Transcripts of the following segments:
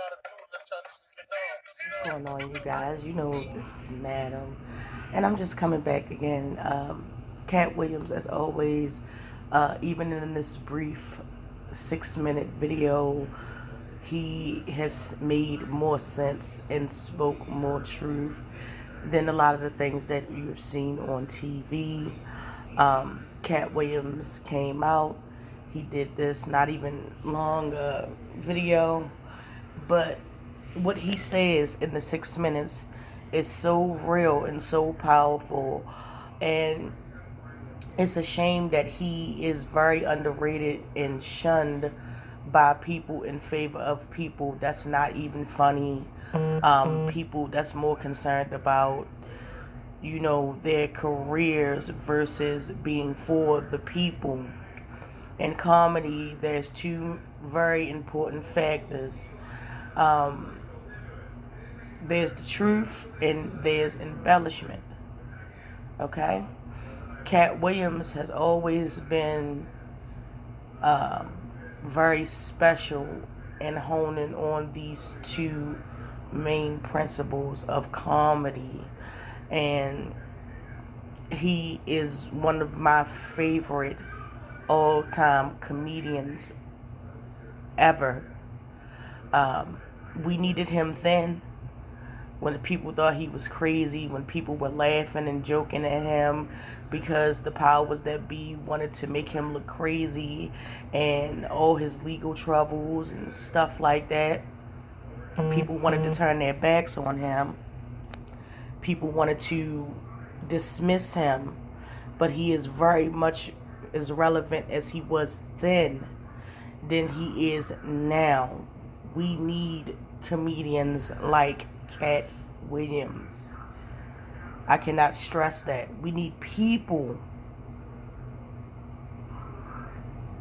What's going on, you guys? You know, this is Madam, and I'm just coming back again. Katt Williams, as always, even in this brief 6 minute video, he has made more sense and spoke more truth than a lot of the things that you've seen on TV. Katt Williams came out. He did this not even long video, but what he says in the 6 minutes is so real and so powerful, and it's a shame that he is very underrated and shunned by people in favor of people that's not even funny, people that's more concerned about their careers versus being for the people. In comedy, there's two very important factors. There's the truth and there's embellishment. Okay? Katt Williams has always been very special in honing on these two main principles of comedy. And he is one of my favorite all-time comedians ever. We needed him then, when the people thought he was crazy, when people were laughing and joking at him because the powers that be wanted to make him look crazy, and all his legal troubles and stuff like that. People wanted to turn their backs on him. People wanted to dismiss him, but he is very much as relevant as he was then than he is now. We need comedians like Katt Williams. I cannot stress that. We need people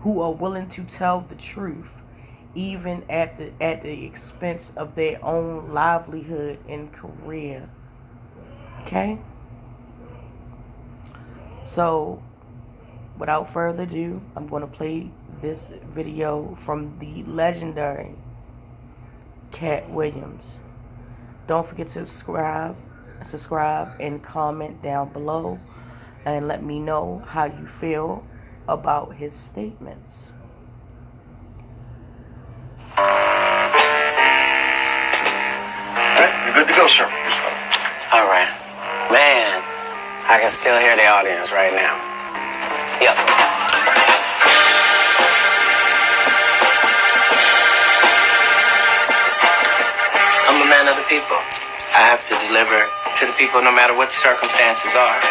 who are willing to tell the truth, even at the expense of their own livelihood and career. Okay? So, without further ado, I'm going to play this video from the legendary Katt Williams. Don't forget to subscribe and comment down below, and let me know how you feel about his statements. Alright, you're good to go, sir. Alright. Man, I can still hear the audience right now. Yep. I'm a man of the people. I have to deliver to the people no matter what the circumstances are.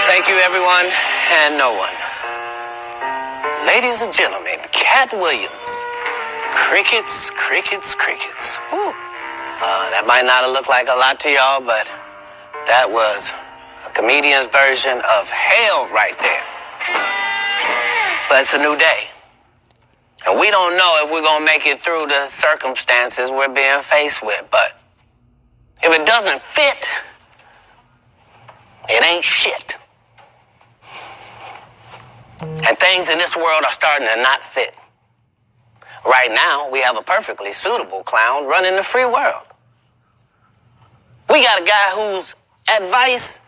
Thank you, everyone and no one. Ladies and gentlemen, Katt Williams. Crickets, crickets, crickets. Whew. That might not have looked like a lot to y'all, but that was a comedian's version of hell right there. But it's a new day. And we don't know if we're going to make it through the circumstances we're being faced with. But if it doesn't fit, it ain't shit. And things in this world are starting to not fit. Right now, we have a perfectly suitable clown running the free world. We got a guy whose advice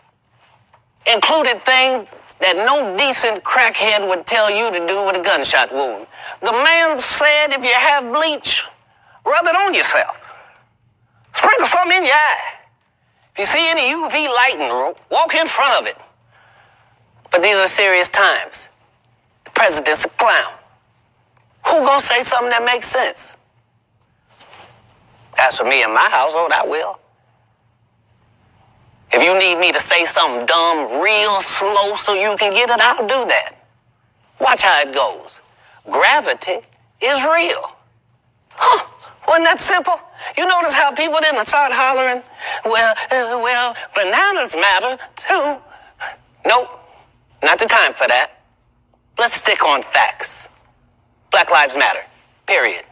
included things that no decent crackhead would tell you to do with a gunshot wound. The man said if you have bleach, rub it on yourself. Sprinkle some in your eye. If you see any UV lighting, walk in front of it. But these are serious times. The president's a clown. Who gonna say something that makes sense? As for me and my household, I will. If you need me to say something dumb real slow so you can get it, I'll do that. Watch how it goes. Gravity is real. Huh, wasn't that simple? You notice how people didn't start hollering, well, bananas matter too. Nope, not the time for that. Let's stick on facts. Black lives matter, period.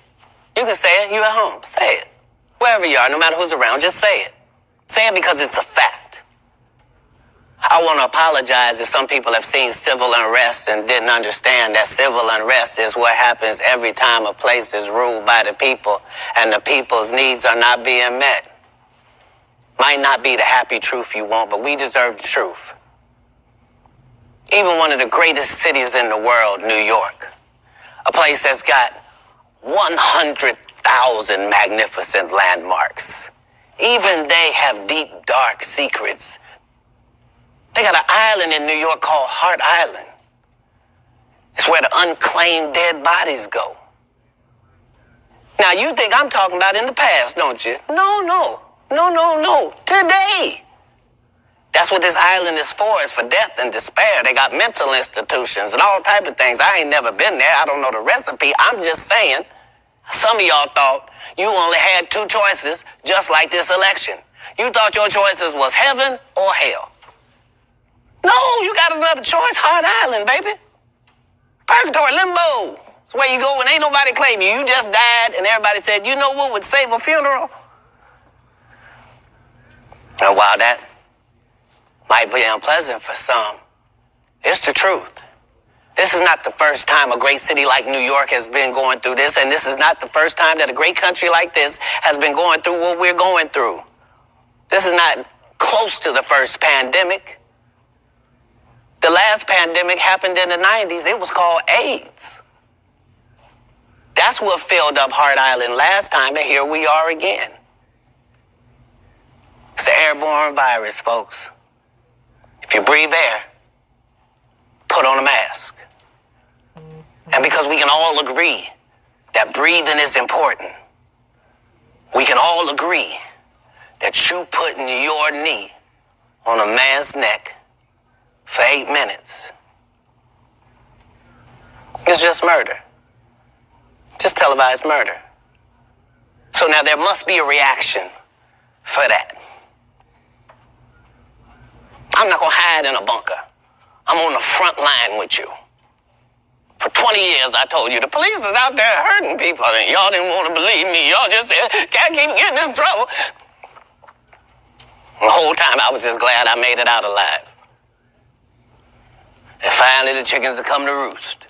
You can say it, you at home, say it. Wherever you are, no matter who's around, just say it. Say it because it's a fact. I want to apologize if some people have seen civil unrest and didn't understand that civil unrest is what happens every time a place is ruled by the people and the people's needs are not being met. Might not be the happy truth you want, but we deserve the truth. Even one of the greatest cities in the world, New York, a place that's got 100,000 magnificent landmarks. Even they have deep, dark secrets. They got an island in New York called Hart Island. It's where the unclaimed dead bodies go. Now, you think I'm talking about in the past, don't you? No. Today. That's what this island is for. It's for death and despair. They got mental institutions and all type of things. I ain't never been there. I don't know the recipe. I'm just saying, some of y'all thought you only had two choices, just like this election. You thought your choices was heaven or hell. No, you got another choice, Hart Island, baby. Purgatory, limbo. It's where you go when ain't nobody claim you. You just died and everybody said, you know what would save a funeral? And while that might be unpleasant for some, it's the truth. This is not the first time a great city like New York has been going through this, and this is not the first time that a great country like this has been going through what we're going through. This is not close to the first pandemic. The last pandemic happened in the 90s. It was called AIDS. That's what filled up Hart Island last time, and here we are again. It's an airborne virus, folks. If you breathe air, put on a mask. And because we can all agree that breathing is important, we can all agree that you putting your knee on a man's neck for 8 minutes is just murder. Just televised murder. So now there must be a reaction for that. I'm not going to hide in a bunker. I'm on the front line with you. For 20 years, I told you, the police is out there hurting people, and y'all didn't want to believe me. Y'all just said, can't keep getting in trouble. The whole time, I was just glad I made it out alive. And finally, the chickens have come to roost.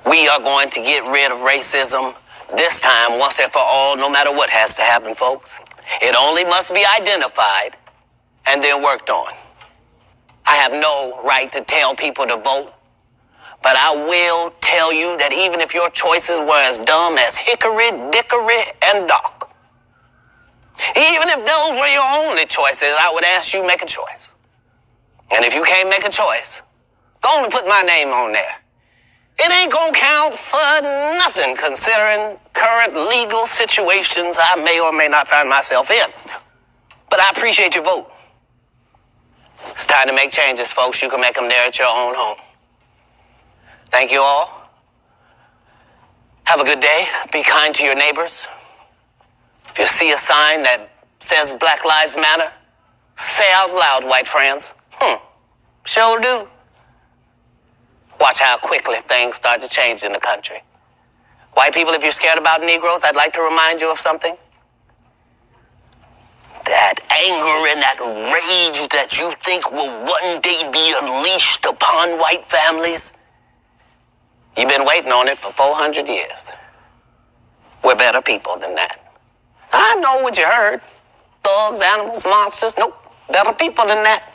We are going to get rid of racism this time, once and for all, no matter what has to happen, folks. It only must be identified and then worked on. I have no right to tell people to vote, but I will tell you that even if your choices were as dumb as hickory, dickory, and dock, even if those were your only choices, I would ask you make a choice. And if you can't make a choice, go on and put my name on there. It ain't gonna count for nothing considering current legal situations I may or may not find myself in. But I appreciate your vote. It's time to make changes, folks. You can make them there at your own home. Thank you all. Have a good day. Be kind to your neighbors. If you see a sign that says Black Lives Matter, say out loud, white friends. Sure do. Watch how quickly things start to change in the country. White people, if you're scared about Negroes, I'd like to remind you of something. That anger and that rage that you think will one day be unleashed upon white families, you've been waiting on it for 400 years. We're better people than that. I know what you heard. Thugs, animals, monsters. Nope. Better people than that.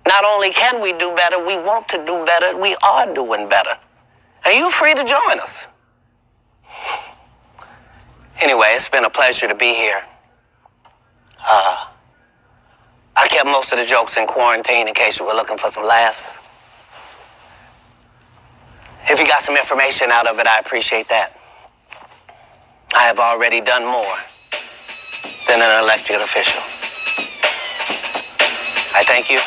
Not only can we do better, we want to do better. We are doing better. And you're free to join us. Anyway, it's been a pleasure to be here. I kept most of the jokes in quarantine in case you were looking for some laughs. If you got some information out of it, I appreciate that. I have already done more than an elected official. I thank you,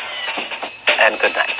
and good night.